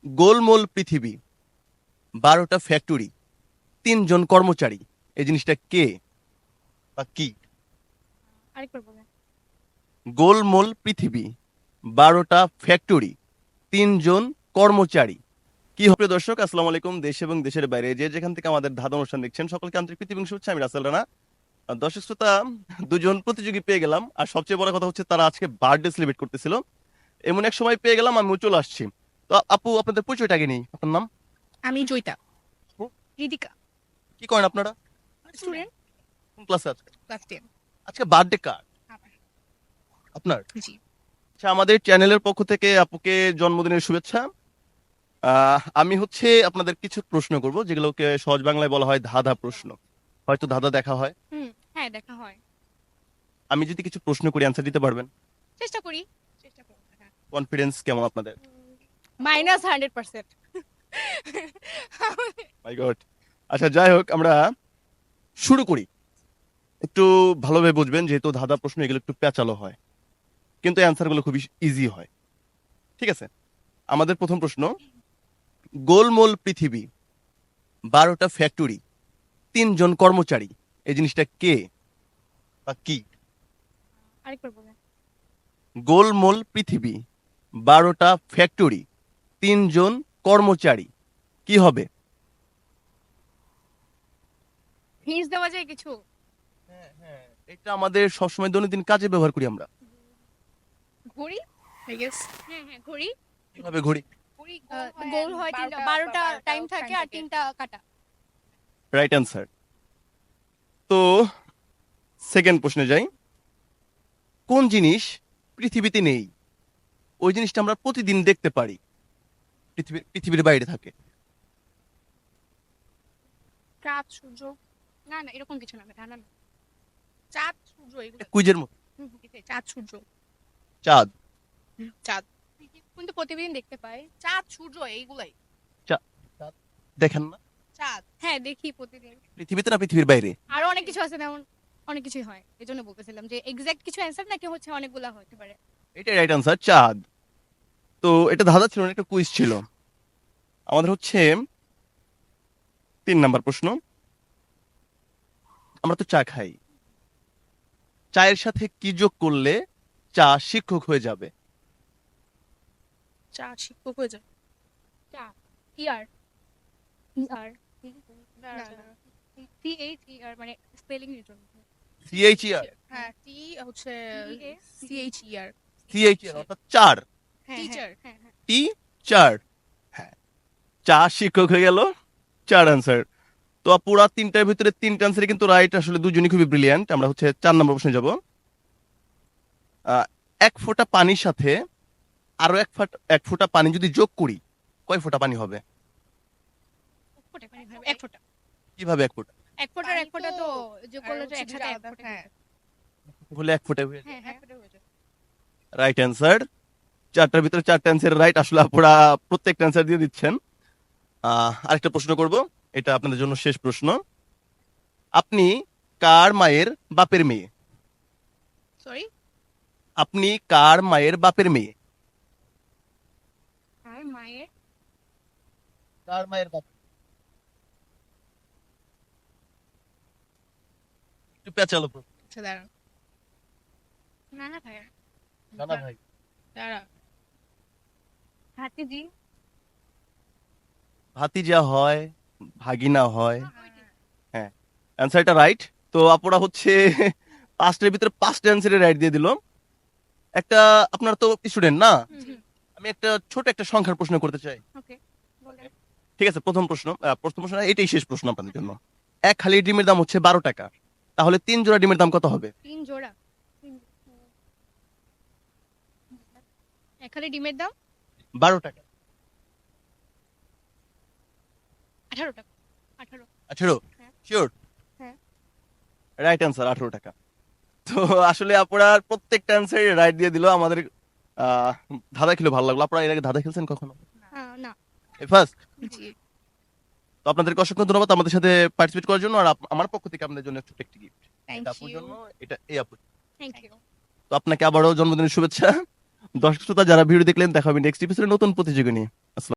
গোলমোল পৃথিবী, 12টা ফ্যাক্টরি, 3 জন কর্মচারী, এই জিনিসটা কে বা কি? আরেকবার বলেন। গোলমোল পৃথিবী, 12টা ফ্যাক্টরি, 3 জন কর্মচারী, কি হবে? দর্শক আসসালামু আলাইকুম, দেশ এবং দেশের বাইরে যে যেখান থেকে আমাদের ধাঁধা অনুষ্ঠান দেখছেন সকলকে আন্তরিক প্রীতি এবং শুভেচ্ছা। আমি রাসেল রানা। দর্শক শ্রোতা, দুজন প্রতিযোগী পেয়ে গেলাম, আর সবচেয়ে বড় কথা হচ্ছে তারা আজকে বার্থডে সেলিব্রেট করতেছিল। এমন এক সময় পেয়ে গেলাম, আমিও চলে আসছি। তো আপু, আপনাদের পরিচয়টা আগে নেই, আপনার নাম? আমি জয়িতা। আপু, রিদিকা। কি করেন আপনারা? স্টুডেন্ট। কোন ক্লাসে আজকে? ক্লাস 10। আজকে বার্থডে কার? আপনার? জি। আচ্ছা, আমাদের চ্যানেলের পক্ষ থেকে আপুকে জন্মদিনের শুভেচ্ছা। আমি হচ্ছে আপনাদের কিছু প্রশ্ন করব, যেগুলোকে সহজ বাংলায় বলা হয় ধাঁধা প্রশ্ন। হয়তো ধাঁধা দেখা হয়। হ্যাঁ, দেখা হয়। আমি যদি কিছু প্রশ্ন করি, অ্যান্সার দিতে পারবেন? চেষ্টা করি। চেষ্টা করব। হ্যাঁ। কনফিডেন্স কেমন আপনাদের? -100%। মাই গড। আচ্ছা, যাই হোক, আমরা শুরু করি। একটু ভালোভাবে বুঝবেন, যেহেতু ধাঁধা প্রশ্ন এগুলো একটু প্যাচালো হয়, কিন্তু অ্যান্সার গুলো খুবই ইজি হয়। ঠিক আছে, আমাদের প্রথম প্রশ্ন। গোলমোল পৃথিবী, 12টা ফ্যাক্টরি, 3 জন কর্মচারী, এই জিনিসটা কে বা কি? আরেকবার বলেন। গোলমোল পৃথিবী, 12টা ফ্যাক্টরি, 3 জন কর্মচারী, কি হবে? হিন্টস দেওয়া যায় কিছু? হ্যাঁ, হ্যাঁ, এটা আমাদের সবসময় দৈনন্দিন কাজে ব্যবহার করি আমরা। ঘড়ি। I guess. হ্যাঁ, হ্যাঁ, ঘড়ি। কিভাবে ঘড়ি? ঘড়ি গোল হয় 3টা, 12টা টাইম থাকে আর 3টা কাটা। Right answer. তো সেকেন্ড প্রশ্নে যাই। কোন জিনিস পৃথিবীতে নেই, ওই জিনিসটা আমরা প্রতিদিন দেখতে পারি, পৃথিবীর বাইরে থাকে? চাঁদ, সূর্য। না, না, এরকম কিছু না, না, না। চাঁদ, সূর্য এগুলো। কুইজের মতো। এটাই চাঁদ, সূর্য। চাঁদ। চাঁদ কিন্তু প্রতিদিন দেখতে পাই। চাঁদ, সূর্য এইগুলাই। চাঁদ দেখেন না? চাঁদ, হ্যাঁ, দেখি প্রতিদিন। পৃথিবীতে না পৃথিবীর বাইরে? আরো অনেক কিছু আছে, তেমন অনেক কিছুই হয়। এজন্য বলতেছিলাম যে এক্সাক্ট কিছু অ্যান্সার নাকি হচ্ছে অনেকগুলা হতে পারে। এটাই রাইট অ্যান্সার, চাঁদ। তো এটা ধাঁধা ছিল না, একটা কুইজ ছিল। আমাদের হচ্ছে 3 নাম্বার প্রশ্ন। আমরা তো চা খাই, চায়ের সাথে কি যোগ করলে চা শিক্ষক হয়ে যাবে? চা শিক্ষক হয়ে যায়। চা। ইয়ার। ইয়ার। না, না। CHER মানে স্পেলিং এর জন্য। সিএইচইআর। হ্যাঁ, টি হচ্ছে CHER। সিএইচইআর অর্থাৎ চার। টিচার। হ্যাঁ, হ্যাঁ। টি, চার। হ্যাঁ, চা শিক্ষক হয়ে গেল, চার অ্যান্সার। তো পুরা 3টার ভিতরে 3টা অ্যান্সারই কিন্তু রাইট, আসলে দুজনই খুবই ব্রিলিয়ান্ট। আমরা হচ্ছে 4 নম্বর প্রশ্নে যাব। আহ, এক ফোঁটা পানির সাথে আরো এক ফোঁটা পানি যদি যোগ করি, কয় ফোঁটা পানি হবে? এক ফোঁটা পানি হবে। এক ফোঁটা। কিভাবে এক ফোঁটা? এক ফোঁটার এক ফোঁটা তো যোগ করলে তো একসাথে এক ফোঁটা। হ্যাঁ, হলে এক ফোঁটা হয়ে যায়। হ্যাঁ, এক ফোঁটা হয়ে যায়। Right answer. 4টার ভিতরে 4টা অ্যান্সার রাইট, আসলে আপনারা প্রত্যেকটা অ্যান্সার দিয়ে দিচ্ছেন। আরেকটা প্রশ্ন করব, এটা আপনাদের জন্য শেষ প্রশ্ন। আপনি কার মায়ের বাপের মেয়ে? সরি। আপনি কার মায়ের বাপের মেয়ে? আর মায়ের। কার মায়ের বাপ? একটু পেঁচালো প্রশ্ন। আচ্ছা, দাঁড়া। না, না, ভাইয়া। জানা ভাই। দাঁড়া। ভাতিজি। ভাতিজা হয়, ভাগিনা হয়। হ্যাঁ, অ্যান্সারটা রাইট। তো আপুরা হচ্ছে 5টার ভিতরে 5টা অ্যান্সারে রাইট দিয়ে দিল। একটা, আপনারা তো স্টুডেন্ট না, আমি একটা ছোট একটা সংখ্যার প্রশ্ন করতে চাই। ওকে, বলেন। ঠিক আছে, প্রথম প্রশ্ন না, এটাই শেষ প্রশ্ন আপনাদের জন্য। এক হালি ডিমের দাম হচ্ছে 12 টাকা, তাহলে 3 জোড়া ডিমের দাম কত হবে? 3 জোড়া। এক হালি ডিমের দাম 12 টাকা। 18 টাকা। 18। 18? হ্যাঁ। শিওর? হ্যাঁ। রাইট অ্যান্সার, 18 টাকা। তো আসলে আপনারা প্রত্যেকটা অ্যান্সারই রাইট দিয়ে দিল। আমাদের আহ ধাঁধা খেলে ভালো লাগলো। আপনারা এর আগে ধাঁধা খেলছেন কখনো? না। এই ফার্স্ট? জি। তো আপনাদেরকে অসংখ্য ধন্যবাদ আমাদের সাথে পার্টিসিপেট করার জন্য। আর আমার পক্ষ থেকে আপনাদের জন্য ছোট্ট একটি গিফট। থ্যাংক এটা আপুর ইউ। জন্য, এটা এই আপু। Thank you. তো আপনাকে আবারও জন্মদিনের শুভেচ্ছা। দর্শক শ্রোতা যারা ভিডিও দেখলেন, দেখা হবে নেক্সট এপিসোডে নতুন প্রতিযোগী নিয়ে। আসসালাম।